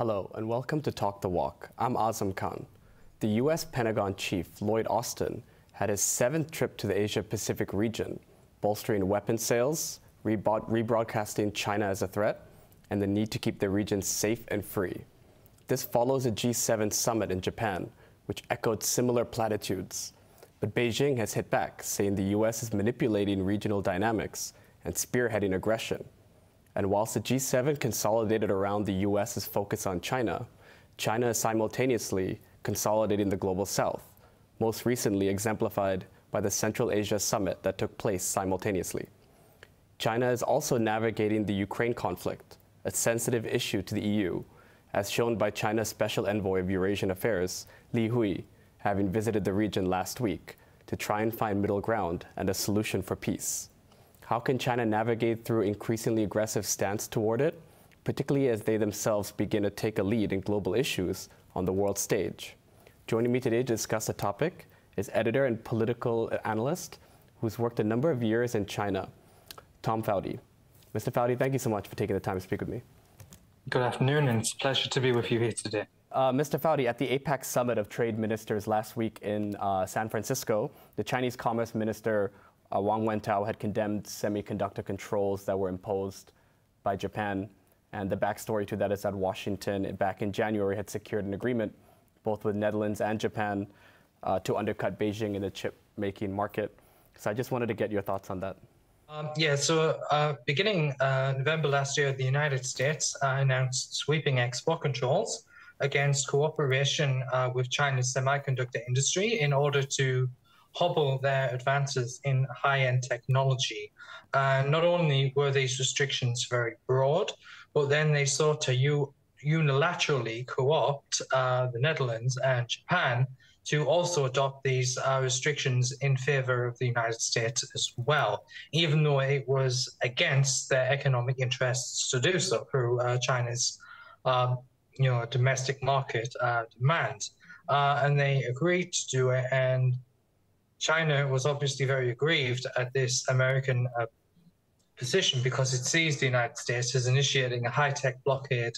Hello, and welcome to Talk the Walk. I'm Azam Khan. The US Pentagon chief, Lloyd Austin, had his 7th trip to the Asia-Pacific region, bolstering weapons sales, rebroadcasting China as a threat, and the need to keep the region safe and free. This follows a G7 summit in Japan, which echoed similar platitudes. But Beijing has hit back, saying the US is manipulating regional dynamics and spearheading aggression. And whilst the G7 consolidated around the US's focus on China, China is simultaneously consolidating the global south, most recently exemplified by the Central Asia summit that took place simultaneously. China is also navigating the Ukraine conflict, a sensitive issue to the EU, as shown by China's Special Envoy of Eurasian Affairs, Li Hui, having visited the region last week to try and find middle ground and a solution for peace. How can China navigate through increasingly aggressive stance toward it, particularly as they themselves begin to take a lead in global issues on the world stage? Joining me today to discuss the topic is editor and political analyst who's worked a number of years in China, Tom Fowdy. Mr. Fowdy, thank you so much for taking the time to speak with me. Good afternoon, and it's a pleasure to be with you here today. Mr. Fowdy, at the APEC Summit of Trade Ministers last week in San Francisco, the Chinese Commerce Minister Wang Wentao had condemned semiconductor controls that were imposed by Japan. And the backstory to that is that Washington, back in January, had secured an agreement both with Netherlands and Japan to undercut Beijing in the chip-making market. So I just wanted to get your thoughts on that. Beginning November last year, the United States announced sweeping export controls against cooperation with China's semiconductor industry in order to hobble their advances in high-end technology. Not only were these restrictions very broad, but then they sought to unilaterally co-opt the Netherlands and Japan to also adopt these restrictions in favor of the United States as well, even though it was against their economic interests to do so through China's domestic market demand. And they agreed to do it, and China was obviously very aggrieved at this American position because it sees the United States as initiating a high-tech blockade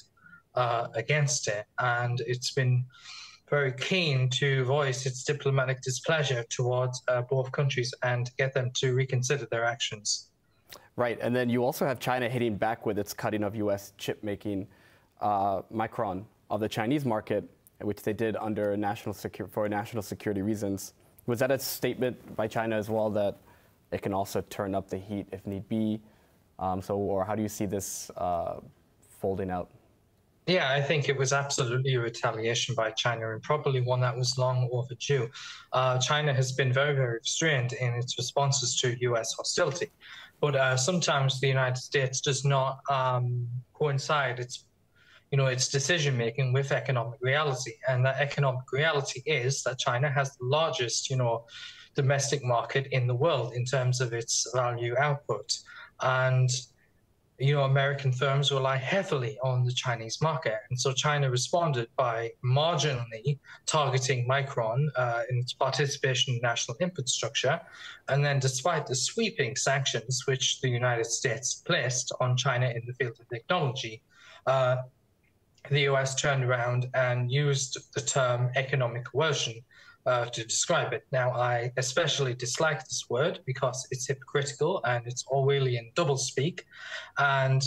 against it, and it's been very keen to voice its diplomatic displeasure towards both countries and get them to reconsider their actions. Right, and then you also have China hitting back with its cutting of U.S. chip-making Micron of the Chinese market, which they did under for national security reasons. Was that a statement by China as well that it can also turn up the heat if need be? Or how do you see this folding out? Yeah, I think it was absolutely a retaliation by China, and probably one that was long overdue. China has been very, very restrained in its responses to U.S. hostility, but sometimes the United States does not coincide its decision-making with economic reality. And that economic reality is that China has the largest, domestic market in the world in terms of its value output. And, American firms rely heavily on the Chinese market. And so China responded by marginally targeting Micron in its participation in national infrastructure. And then despite the sweeping sanctions which the United States placed on China in the field of technology, the US turned around and used the term economic coercion to describe it. Now, I especially dislike this word because it's hypocritical and it's Orwellian doublespeak, and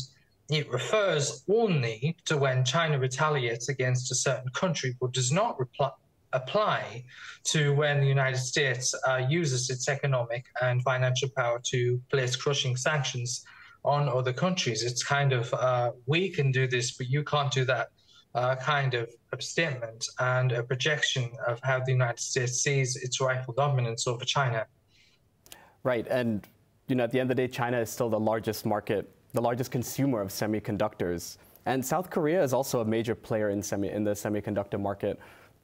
it refers only to when China retaliates against a certain country, but does not apply to when the United States uses its economic and financial power to place crushing sanctions on other countries. It's kind of, we can do this, but you can't do that kind of statement and a projection of how the United States sees its rightful dominance over China. Right, and at the end of the day, China is still the largest market, the largest consumer of semiconductors. And South Korea is also a major player in the semiconductor market.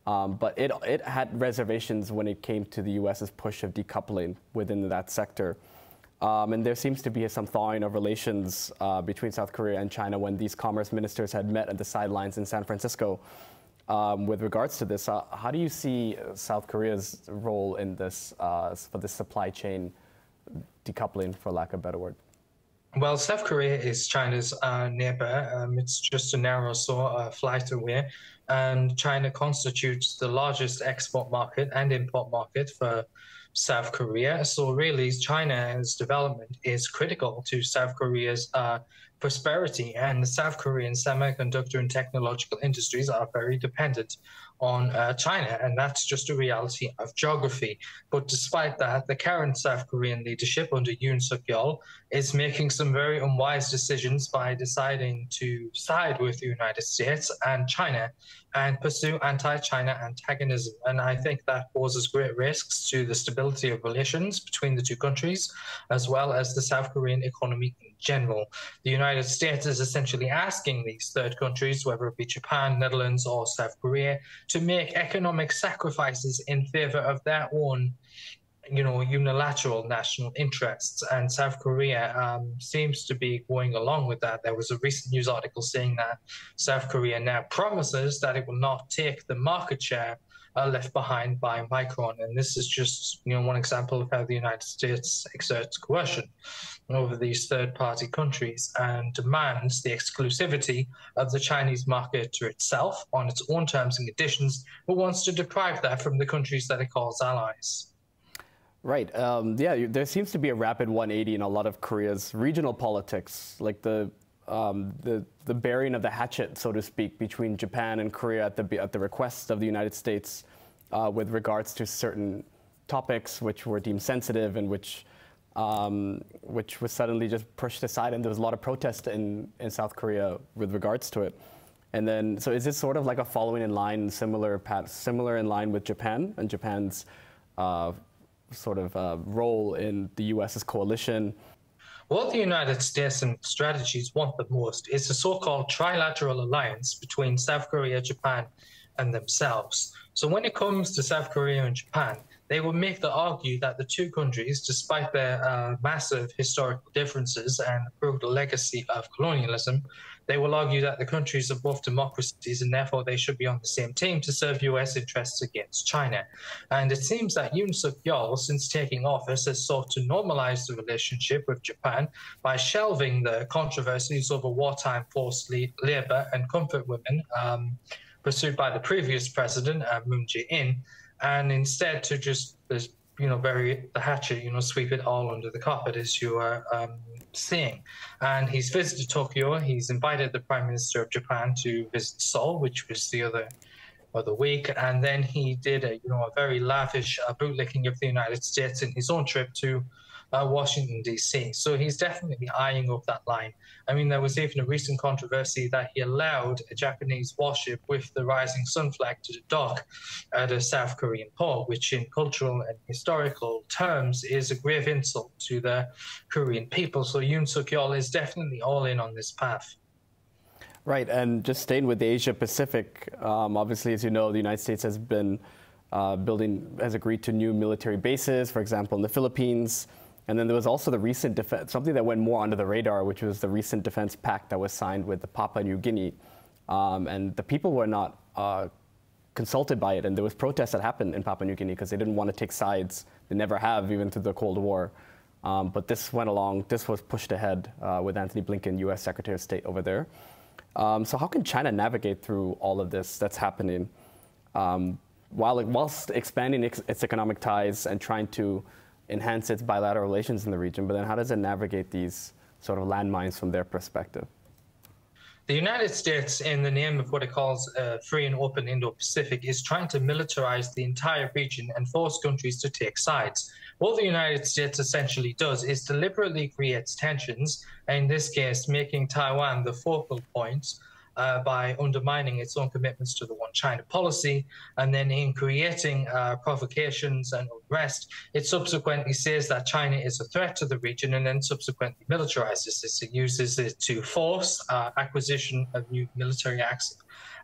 But it had reservations when it came to the US's push of decoupling within that sector. And there seems to be some thawing of relations between South Korea and China when these commerce ministers had met at the sidelines in San Francisco. With regards to this, how do you see South Korea's role in this for the supply chain decoupling, for lack of a better word? Well, South Korea is China's neighbor. It's just a narrow flight away. And China constitutes the largest export market and import market for South Korea. So really, China's development is critical to South Korea's prosperity. And the South Korean semiconductor and technological industries are very dependent on China. And that's just a reality of geography. But despite that, the current South Korean leadership under Yoon Suk-yeol is making some very unwise decisions by deciding to side with the United States and China and pursue anti-China antagonism. And I think that poses great risks to the stability of relations between the two countries, as well as the South Korean economy in general. The United States is essentially asking these third countries, whether it be Japan, Netherlands, or South Korea, to make economic sacrifices in favor of their own unilateral national interests. And South Korea seems to be going along with that. There was a recent news article saying that South Korea now promises that it will not take the market share left behind by Micron. And this is just one example of how the United States exerts coercion over these third-party countries and demands the exclusivity of the Chinese market to itself on its own terms and conditions, but wants to deprive that from the countries that it calls allies. Right. Yeah, there seems to be a rapid 180 in a lot of Korea's regional politics, like the burying of the hatchet, so to speak, between Japan and Korea at the request of the United States with regards to certain topics which were deemed sensitive and which was suddenly just pushed aside, and there was a lot of protest in South Korea with regards to it. And then, so is this sort of like a following in line, similar in line with Japan and Japan's role in the US's coalition? What the United States and strategies want the most is a so-called trilateral alliance between South Korea, Japan, and themselves. So when it comes to South Korea and Japan, they will make the argue that the two countries, despite their massive historical differences and brutal legacy of colonialism, they will argue that the countries are both democracies and therefore they should be on the same team to serve US interests against China. And it seems that Yoon Suk-yeol, since taking office, has sought to normalize the relationship with Japan by shelving the controversies over wartime forced labor and comfort women pursued by the previous president, Moon Jae-in, and instead to just bury the hatchet, sweep it all under the carpet, as you are saying. And he's visited Tokyo. He's invited the Prime Minister of Japan to visit Seoul, which was the other week, and then he did a very lavish bootlicking of the United States in his own trip to Washington, D.C. So he's definitely eyeing up that line. I mean, there was even a recent controversy that he allowed a Japanese warship with the rising sun flag to dock at a South Korean port, which in cultural and historical terms is a grave insult to the Korean people. So Yoon Suk-yeol is definitely all in on this path. Right, and just staying with the Asia-Pacific, obviously, as you know, the United States has been has agreed to new military bases, for example, in the Philippines. And then there was also the recent something that went more under the radar, which was the recent defense pact that was signed with the Papua New Guinea. And the people were not consulted by it, and there was protests that happened in Papua New Guinea because they didn't want to take sides. They never have, even through the Cold War. But this went along, this was pushed ahead with Antony Blinken, US Secretary of State over there. So how can China navigate through all of this that's happening whilst expanding its economic ties and trying to enhance its bilateral relations in the region? But then how does it navigate these sort of landmines from their perspective? The United States, in the name of what it calls a free and open Indo-Pacific, is trying to militarize the entire region and force countries to take sides. What the United States essentially does is deliberately creates tensions, in this case, making Taiwan the focal point by undermining its own commitments to the One China policy, and then in creating provocations and unrest, it subsequently says that China is a threat to the region and then subsequently militarizes this. It uses it to force acquisition of new military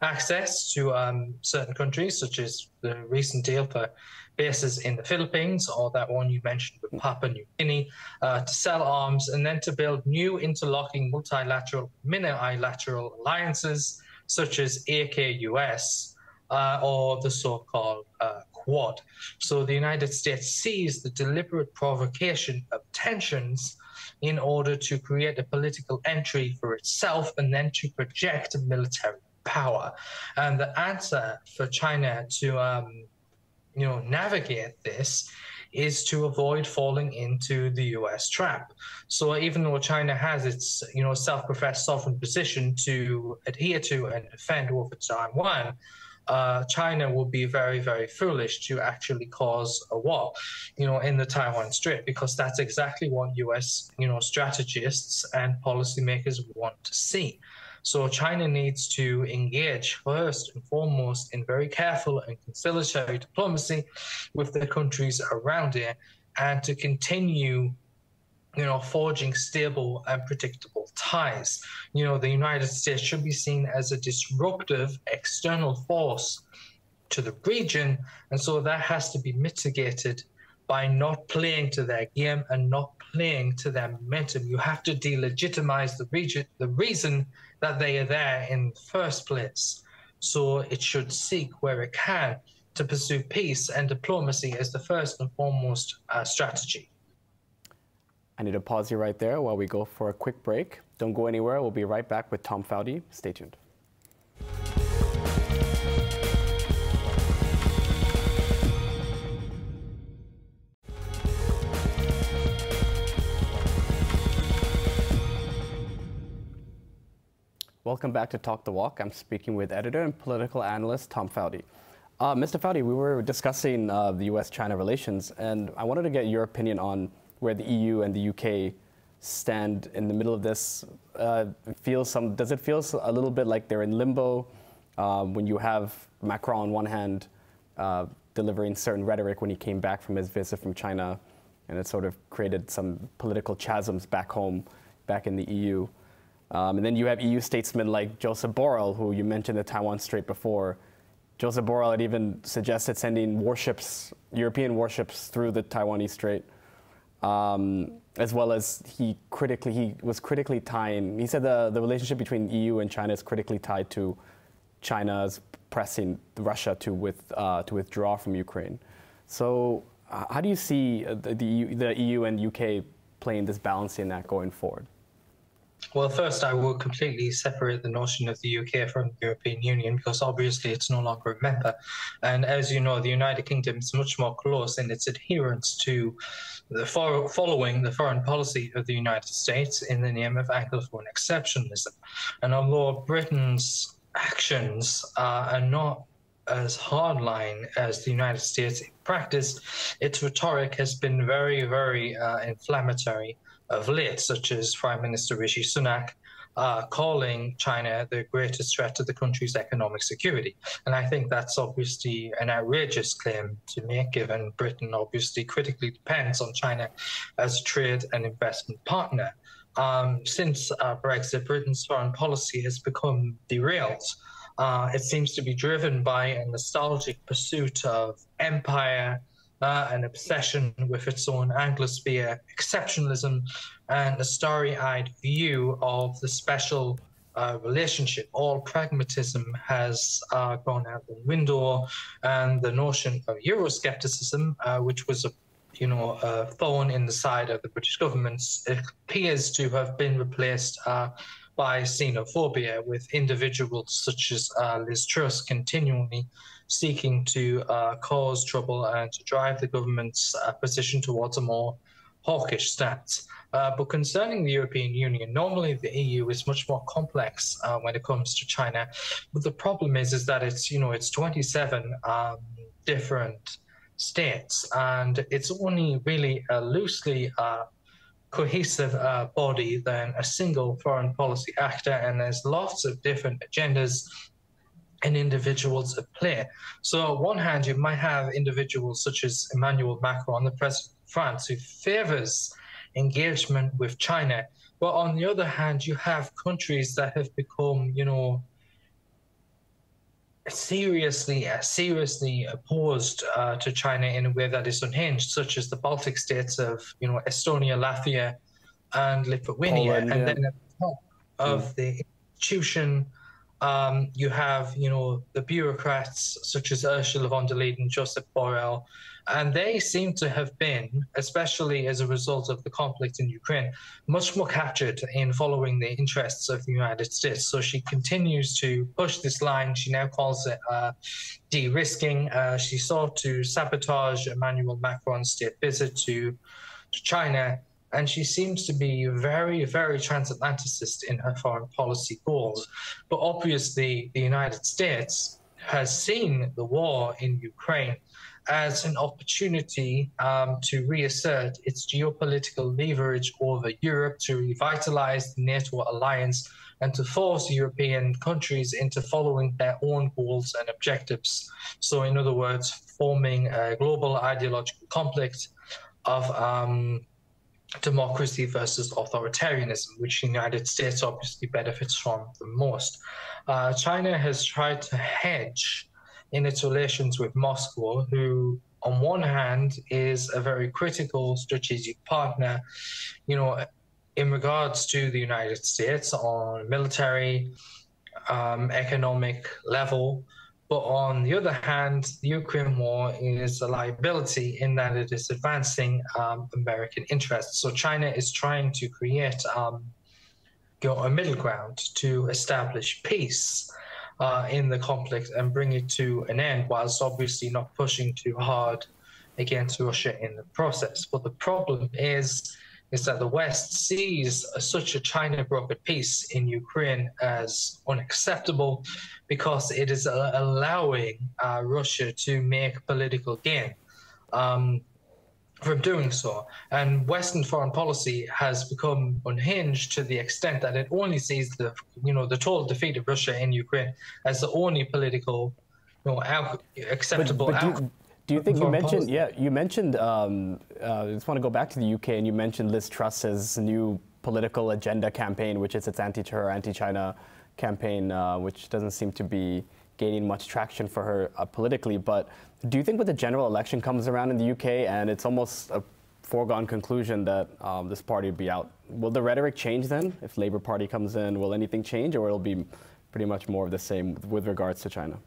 access to certain countries, such as the recent deal for bases in the Philippines, or that one you mentioned with Papua New Guinea, to sell arms and then to build new interlocking multilateral, minilateral alliances, such as AKUS, or the so-called Quad. So the United States sees the deliberate provocation of tensions in order to create a political entry for itself and then to project military power. And the answer for China to navigate this is to avoid falling into the US trap. So even though China has its self-professed sovereign position to adhere to and defend over Taiwan, China will be very, very foolish to actually cause a war, in the Taiwan Strait, because that's exactly what US, strategists and policymakers want to see. So China needs to engage first and foremost in very careful and conciliatory diplomacy with the countries around it, and to continue forging stable and predictable ties. The United States should be seen as a disruptive external force to the region, and so that has to be mitigated by not playing to their game and not playing to their momentum. You have to delegitimize the reason that they are there in the first place. So it should seek where it can to pursue peace and diplomacy as the first and foremost strategy. I need to pause you right there while we go for a quick break. Don't go anywhere. We'll be right back with Tom Fowdy. Stay tuned. Welcome back to Talk the Walk. I'm speaking with editor and political analyst Tom Fowdy. Mr. Fowdy, we were discussing the U.S.-China relations, and I wanted to get your opinion on where the EU and the UK stand in the middle of this. Does it feel a little bit like they're in limbo when you have Macron on one hand delivering certain rhetoric when he came back from his visit from China, and it sort of created some political chasms back home, back in the EU. And then you have EU statesmen like Joseph Borrell, who you mentioned the Taiwan Strait before. Joseph Borrell had even suggested sending warships, European warships, through the Taiwanese Strait. As well as he was critically tying, he said the relationship between EU and China is critically tied to China's pressing Russia to withdraw from Ukraine. So how do you see the EU and UK playing this balancing act going forward? Well, first, I will completely separate the notion of the UK from the European Union, because obviously it's no longer a member. And as you know, the United Kingdom is much more close in its adherence to following the foreign policy of the United States in the name of Anglophone exceptionalism. And although Britain's actions are not as hardline as the United States in practice, its rhetoric has been very, very inflammatory of late, such as Prime Minister Rishi Sunak calling China the greatest threat to the country's economic security. And I think that's obviously an outrageous claim to make, given Britain obviously critically depends on China as a trade and investment partner. Since Brexit, Britain's foreign policy has become derailed. It seems to be driven by a nostalgic pursuit of empire, an obsession with its own Anglosphere exceptionalism, and a starry-eyed view of the special relationship. All pragmatism has gone out the window, and the notion of Euroscepticism, which was a thorn in the side of the British government, appears to have been replaced by xenophobia, with individuals such as Liz Truss continually seeking to cause trouble and to drive the government's position towards a more hawkish stance. But concerning the European Union, normally the EU is much more complex when it comes to China. But the problem is that it's 27 different states, and it's only really a loosely cohesive body than a single foreign policy actor, and there's lots of different agendas and individuals at play. So on one hand, you might have individuals such as Emmanuel Macron, the president of France, who favors engagement with China. But on the other hand, you have countries that have become, seriously opposed to China in a way that is unhinged, such as the Baltic states of, Estonia, Latvia, and Lithuania. Poland, and then at the top of the institution You have, the bureaucrats such as Ursula von der Leyen, Joseph Borrell, and they seem to have been, especially as a result of the conflict in Ukraine, much more captured in following the interests of the United States. So she continues to push this line. She now calls it de-risking. She sought to sabotage Emmanuel Macron's state visit to China. And she seems to be very, very transatlanticist in her foreign policy goals. But obviously, the United States has seen the war in Ukraine as an opportunity to reassert its geopolitical leverage over Europe, to revitalize the NATO alliance, and to force European countries into following their own goals and objectives. So, in other words, forming a global ideological conflict of democracy versus authoritarianism, which the United States obviously benefits from the most. China has tried to hedge in its relations with Moscow, who on one hand is a very critical strategic partner, in regards to the United States on military, economic level. But on the other hand, the Ukraine war is a liability in that it is advancing American interests. So China is trying to create a middle ground to establish peace in the conflict and bring it to an end, whilst obviously not pushing too hard against Russia in the process. But the problem is that the West sees such a China-brokered peace in Ukraine as unacceptable because it is allowing Russia to make political gain from doing so. And Western foreign policy has become unhinged to the extent that it only sees the total defeat of Russia in Ukraine as the only political, acceptable outcome. Do you think you mentioned, I just want to go back to the UK, and you mentioned Liz Truss's new political agenda campaign, which is its anti-terror, anti-China campaign, which doesn't seem to be gaining much traction for her politically. But do you think when the general election comes around in the UK and it's almost a foregone conclusion that this party would be out, will the rhetoric change then? If Labour Party comes in, will anything change, or will it be pretty much more of the same with regards to China?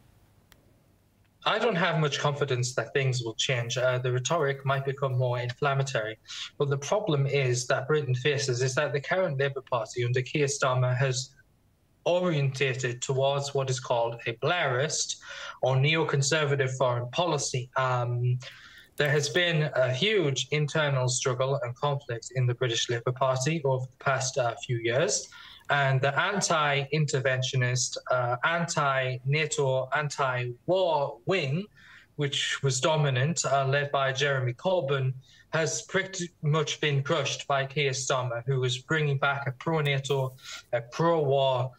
I don't have much confidence that things will change. The rhetoric might become more inflammatory. But the problem is that Britain faces is that the current Labour Party under Keir Starmer has orientated towards what is called a Blairist or neoconservative foreign policy. There has been a huge internal struggle and conflict in the British Labour Party over the past few years. And the anti-interventionist, anti-NATO, anti-war wing, which was dominant, led by Jeremy Corbyn, has pretty much been crushed by Keir Starmer, who is bringing back a pro-NATO, a pro-war,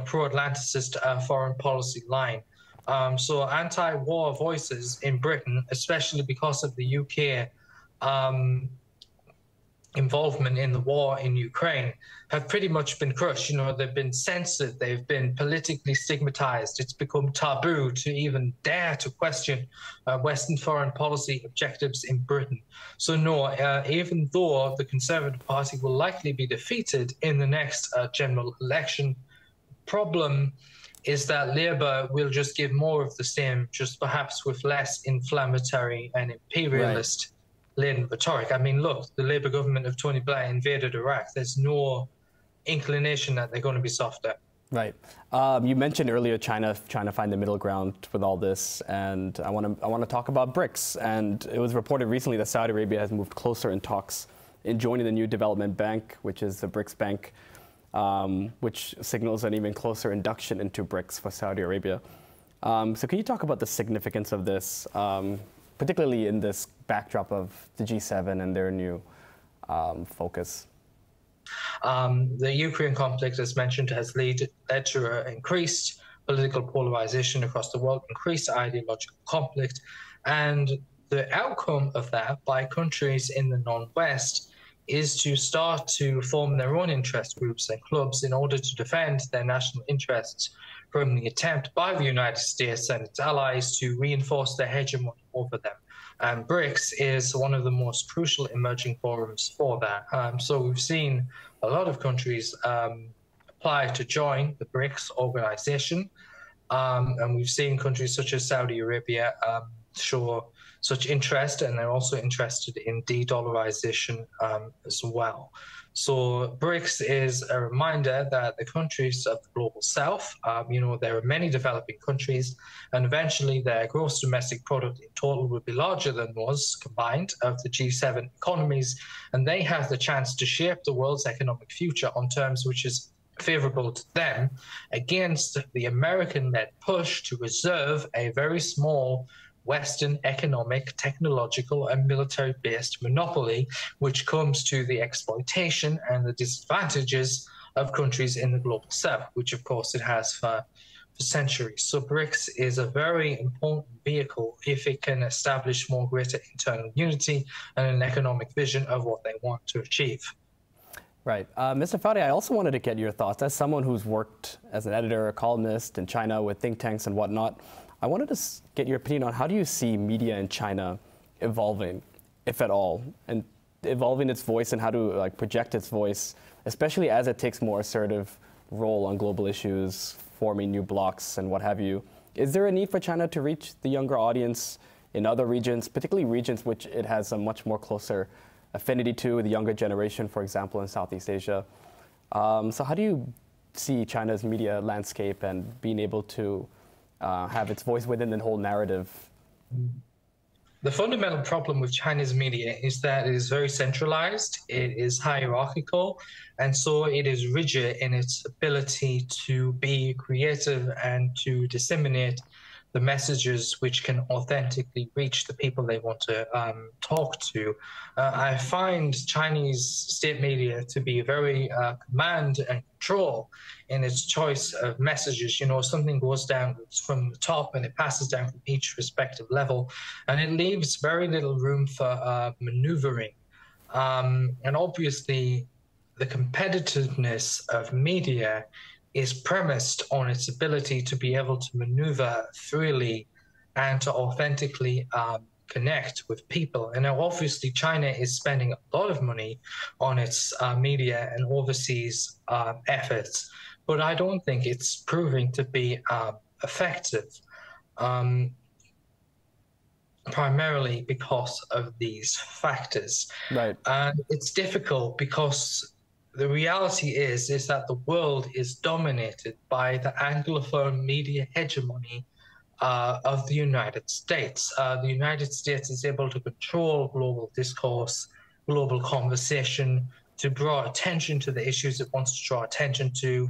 pro-Atlanticist foreign policy line. So anti-war voices in Britain, especially because of the UK involvement in the war in Ukraine, have pretty much been crushed. They've been censored, they've been politically stigmatized. It's become taboo to even dare to question Western foreign policy objectives in Britain. So no, even though the Conservative Party will likely be defeated in the next general election, problem is that Labour will just give more of the same, just perhaps with less inflammatory and imperialist laden rhetoric. I mean, look, the Labour government of Tony Blair invaded Iraq. There's no inclination that they're going to be softer. Right. You mentioned earlier China trying to find the middle ground with all this, and I want to talk about BRICS. And it was reported recently that Saudi Arabia has moved closer in talks in joining the new development bank, which is the BRICS Bank, which signals an even closer induction into BRICS for Saudi Arabia. So can you talk about the significance of this, particularly in this backdrop of the G7 and their new focus? The Ukraine conflict, as mentioned, has led to increased political polarization across the world, increased ideological conflict, and the outcome of that by countries in the non-West is to start to form their own interest groups and clubs in order to defend their national interests from the attempt by the United States and its allies to reinforce their hegemony over them. And BRICS is one of the most crucial emerging forums for that. So we've seen a lot of countries apply to join the BRICS organization. And we've seen countries such as Saudi Arabia show such interest, and they're also interested in de-dollarization as well. So BRICS is a reminder that the countries of the global south, there are many developing countries, and eventually their gross domestic product in total will be larger than was combined of the G7 economies, and they have the chance to shape the world's economic future on terms which is favorable to them against the American-led push to reserve a very small Western economic, technological, and military-based monopoly, which comes to the exploitation and the disadvantages of countries in the global south, which of course it has for centuries. So BRICS is a very important vehicle if it can establish more greater internal unity and an economic vision of what they want to achieve. Right. Mr. Fowdy, I also wanted to get your thoughts. As someone who's worked as an editor, a columnist in China with think tanks and whatnot, I wanted to get your opinion on how do you see media in China evolving, if at all, and evolving its voice and how to project its voice, especially as it takes more assertive role on global issues, forming new blocs and what have you. Is there a need for China to reach the younger audience in other regions, particularly regions which it has a much more closer affinity to, the younger generation, for example, in Southeast Asia? So how do you see China's media landscape and being able to have its voice within the whole narrative? The fundamental problem with China's media is that it is very centralized, it is hierarchical, and so it is rigid in its ability to be creative and to disseminate the messages which can authentically reach the people they want to talk to. I find Chinese state media to be very command and control in its choice of messages. Something goes down from the top and it passes down from each respective level, and it leaves very little room for maneuvering. And obviously, the competitiveness of media is premised on its ability to be able to maneuver freely and to authentically connect with people. And now obviously China is spending a lot of money on its media and overseas efforts, but I don't think it's proving to be effective, primarily because of these factors. Right. And it's difficult because the reality is that the world is dominated by the Anglophone media hegemony of the United States. The United States is able to control global discourse, global conversation, to draw attention to the issues it wants to draw attention to,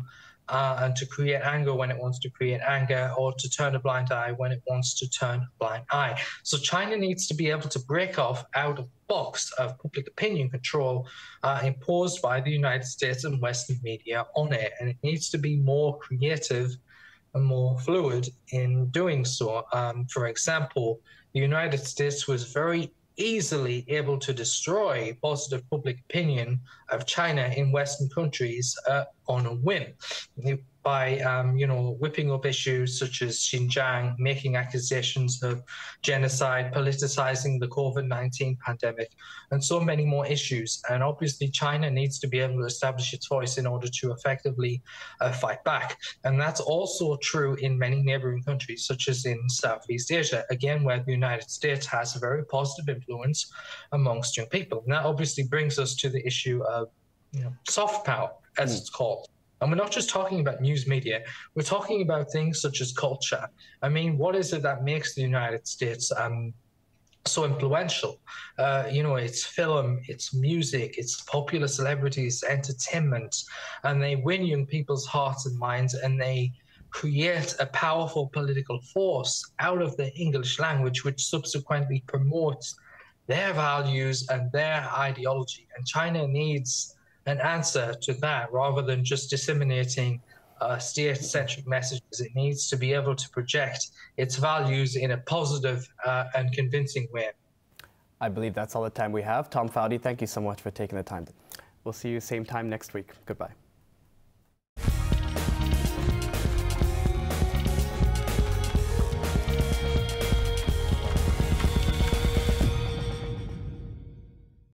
and to create anger when it wants to create anger, or to turn a blind eye when it wants to turn a blind eye. So China needs to be able to break off out of the box of public opinion control imposed by the United States and Western media on it, and it needs to be more creative and more fluid in doing so. For example, the United States was very easily able to destroy positive public opinion of China in Western countries on a whim by, whipping up issues such as Xinjiang, making accusations of genocide, politicizing the COVID-19 pandemic, and so many more issues. And obviously, China needs to be able to establish its voice in order to effectively fight back. And that's also true in many neighboring countries, such as in Southeast Asia, again, where the United States has a very positive influence amongst young people. And that obviously brings us to the issue of soft power, as it's called. And we're not just talking about news media, we're talking about things such as culture. I mean, what is it that makes the United States so influential? It's film, it's music, it's popular celebrities, entertainment, and they win young people's hearts and minds, and they create a powerful political force out of the English language, which subsequently promotes their values and their ideology. And China needs an answer to that rather than just disseminating state-centric messages. It needs to be able to project its values in a positive and convincing way. I believe that's all the time we have. Tom Fowdy, thank you so much for taking the time. We'll see you same time next week. Goodbye.